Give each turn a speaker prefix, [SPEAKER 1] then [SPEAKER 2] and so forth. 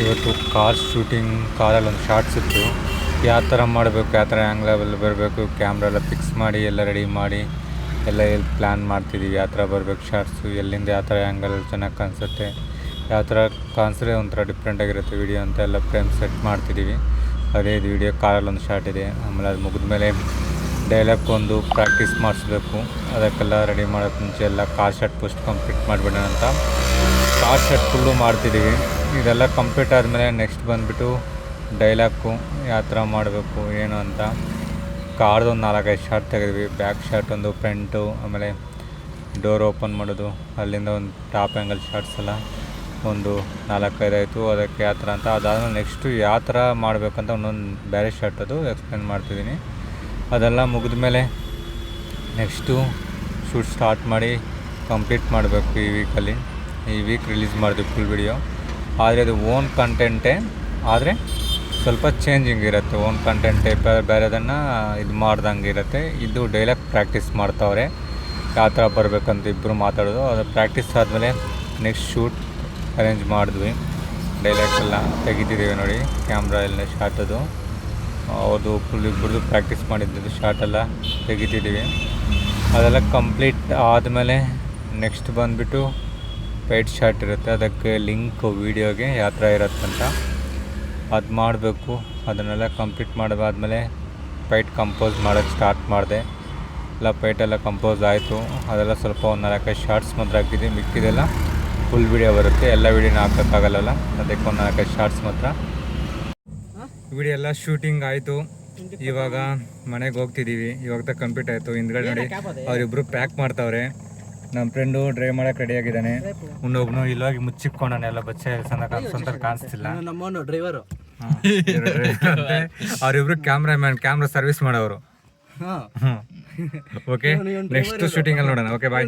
[SPEAKER 1] ಇವತ್ತು car shooting, ಕಾರಲ್ಲಿ ಒಂದು ಶಾರ್ಟ್ಸ್ ಇತ್ತು. ಯಾವ ಥರ ಮಾಡಬೇಕು, ಯಾವ ಥರ ಆ್ಯಂಗ್ಲಲ್ಲಿ ಬರಬೇಕು, ಕ್ಯಾಮ್ರಾ ಎಲ್ಲ ಫಿಕ್ಸ್ ಮಾಡಿ ಎಲ್ಲ ರೆಡಿ ಮಾಡಿ ಎಲ್ಲ ಎಲ್ಲಿ ಪ್ಲ್ಯಾನ್ ಮಾಡ್ತಿದ್ದೀವಿ. ಯಾವ ಥರ ಬರಬೇಕು ಶಾರ್ಟ್ಸು, ಎಲ್ಲಿಂದ ಯಾವ ಥರ ಆ್ಯಂಗಲ್ ಚೆನ್ನಾಗಿ ಕಾಣಿಸುತ್ತೆ, ಯಾವ ಥರ ಕಾಣಿಸಿದ್ರೆ ಒಂಥರ ಡಿಫ್ರೆಂಟಾಗಿರುತ್ತೆ ವೀಡಿಯೋ ಅಂತ ಎಲ್ಲ ಫ್ರೇಮ್ ಸೆಟ್ ಮಾಡ್ತಿದ್ದೀವಿ. ಅದೇ ಇದು ವೀಡಿಯೋ ಕಾರಲ್ಲಿ ಒಂದು ಶಾರ್ಟ್ ಇದೆ. ಆಮೇಲೆ ಅದು ಮುಗಿದ್ಮೇಲೆ ಡೈಲಾಗ್ ಒಂದು ಪ್ರಾಕ್ಟೀಸ್ ಮಾಡಿಸ್ಬೇಕು. ಅದಕ್ಕೆಲ್ಲ ರೆಡಿ ಮಾಡೋಕ್ಕೆ ಮುಂಚೆ ಎಲ್ಲ ಕಾರ್ ಶಾರ್ಟ್ ಫಸ್ಟ್ ಕಂಪ್ಲೀಟ್ ಮಾಡಿಬಿಡೋಣ ಅಂತ ಕಾರ್ ಶಾರ್ಟ್ ಫುಲ್ಲು ಮಾಡ್ತಿದ್ದೀವಿ. ಇದೆಲ್ಲ ಕಂಪ್ಲೀಟ್ ಆದಮೇಲೆ ನೆಕ್ಸ್ಟ್ ಬಂದುಬಿಟ್ಟು ಡೈಲಾಗು ಯಾವ ಥರ ಮಾಡಬೇಕು ಏನು ಅಂತ ಕಾರ್ದು ಒಂದು 4-5 ಶಾರ್ಟ್ ತೆಗೆದ್ವಿ. ಬ್ಯಾಕ್ ಶಾರ್ಟ್ ಒಂದು, ಫ್ರಂಟು, ಆಮೇಲೆ ಡೋರ್ ಓಪನ್ ಮಾಡೋದು, ಅಲ್ಲಿಂದ ಒಂದು ಟಾಪ್ ಆ್ಯಂಗಲ್ ಶಾರ್ಟ್ಸ್ ಎಲ್ಲ ಒಂದು 4-5 ಆಯಿತು. ಅದಕ್ಕೆ ಯಾವ ಥರ ಅಂತ ಅದಾದಮೇಲೆ ನೆಕ್ಸ್ಟು ಯಾವ ಥರ ಮಾಡಬೇಕಂತ ಒಂದೊಂದು ಬೇರೆ ಶಾರ್ಟ್ ಅದು ಎಕ್ಸ್ಪ್ಲೇನ್ ಮಾಡ್ತಿದ್ದೀನಿ. ಅದೆಲ್ಲ ಮುಗಿದ್ಮೇಲೆ ನೆಕ್ಸ್ಟು ಶೂಟ್ ಸ್ಟಾರ್ಟ್ ಮಾಡಿ ಕಂಪ್ಲೀಟ್ ಮಾಡಬೇಕು ಈ ವೀಕ್ ರಿಲೀಸ್ ಮಾಡಿದ್ವಿ ಫುಲ್ ವಿಡಿಯೋ. ಆದರೆ ಅದು ಓನ್ ಕಂಟೆಂಟೇ, ಆದರೆ ಸ್ವಲ್ಪ ಚೇಂಜಿಂಗ್ ಇರುತ್ತೆ. ಓನ್ ಕಂಟೆಂಟೇ ಬೇರೆದನ್ನು ಇದು ಮಾಡ್ದಂಗೆ ಇರುತ್ತೆ. ಇದು ಡೈಲಾಗ್ ಪ್ರಾಕ್ಟೀಸ್ ಮಾಡ್ತಾವ್ರೆ ಯಾವ ಥರ ಬರಬೇಕಂತ ಇಬ್ಬರು ಮಾತಾಡೋದು. ಅದು ಪ್ರಾಕ್ಟೀಸ್ ಆದಮೇಲೆ ನೆಕ್ಸ್ಟ್ ಶೂಟ್ ಅರೇಂಜ್ ಮಾಡಿದ್ವಿ. ಡೈಲಾಗ್ಸ್ ಎಲ್ಲ ತೆಗಿತಿದ್ದೀವಿ ನೋಡಿ, ಕ್ಯಾಮ್ರಾ ಎಲ್ಲ ಶಾರ್ಟ್ ಅದು ಅವ್ರದ್ದು ಫುಲ್ ಇಬ್ಬರದು ಪ್ರಾಕ್ಟೀಸ್ ಮಾಡಿದ್ದು ಶಾರ್ಟೆಲ್ಲ ತೆಗಿತಿದ್ದೀವಿ. ಅದೆಲ್ಲ ಕಂಪ್ಲೀಟ್ ಆದಮೇಲೆ ನೆಕ್ಸ್ಟ್ ಬಂದುಬಿಟ್ಟು ಫೈಟ್ ಶಾರ್ಟ್ ಇರುತ್ತೆ. ಅದಕ್ಕೆ ಲಿಂಕ್ ವೀಡಿಯೋಗೆ ಯಾವ ಥರ ಇರುತ್ತಂತ ಅದು ಮಾಡಬೇಕು. ಅದನ್ನೆಲ್ಲ ಕಂಪ್ಲೀಟ್ ಮಾಡಾದ್ಮೇಲೆ ಫೈಟ್ ಕಂಪೋಸ್ ಮಾಡೋಕ್ಕೆ ಸ್ಟಾರ್ಟ್ ಮಾಡಿದೆ. ಎಲ್ಲ ಫೈಟೆಲ್ಲ ಕಂಪೋಸ್ ಆಯಿತು. ಅದೆಲ್ಲ ಸ್ವಲ್ಪ ಒಂದು 4-5 ಶಾರ್ಟ್ಸ್ ಮಾತ್ರ ಹಾಕಿದ್ವಿ. ಮಿಕ್ಕಿದೆಲ್ಲ ಫುಲ್ ವೀಡಿಯೋ ಬರುತ್ತೆ. ಎಲ್ಲ ವೀಡಿಯೋನ ಹಾಕೋಕ್ಕಾಗಲ್ಲ, ಅದಕ್ಕೆ ಒಂದು 4-5 ಶಾರ್ಟ್ಸ್ ಮಾತ್ರ. ವಿಡಿಯೋ ಎಲ್ಲ ಶೂಟಿಂಗ್ ಆಯಿತು. ಇವಾಗ ಮನೆಗೆ ಹೋಗ್ತಿದ್ದೀವಿ. ಇವಾಗ ಕಂಪ್ಲೀಟ್ ಆಯಿತು. ಹಿಂದ್ಗಡೆ ನೋಡಿ ಅವರಿಬ್ಬರು ಪ್ಯಾಕ್ ಮಾಡ್ತಾವ್ರೆ. ನಮ್ಮ ಫ್ರೆಂಡು ಡ್ರೈವ್ ಮಾಡೋಕೆ ರೆಡಿಯಾಗಿದ್ದಾನೆ. ಇನ್ನೊಬ್ನು ಇಲ್ಲೋಗಿ ಮುಚ್ಚಿಕ್ಕೊಂಡಾನೆ, ಎಲ್ಲ ಬಚ್ಚೆ ಸ್ವಂತ ಕಾಣಿಸ್ತಿಲ್ಲ.
[SPEAKER 2] ನಮ್ಮವನು ಡ್ರೈವರು,
[SPEAKER 1] ಅವರಿಬ್ರು ಕ್ಯಾಮ್ರಾ ಸರ್ವಿಸ್ ಮಾಡೋರು. ಓಕೆ, ನೆಕ್ಸ್ಟ್ ಶೂಟಿಂಗಲ್ಲಿ ನೋಡೋಣ. ಓಕೆ, ಬಾಯ್.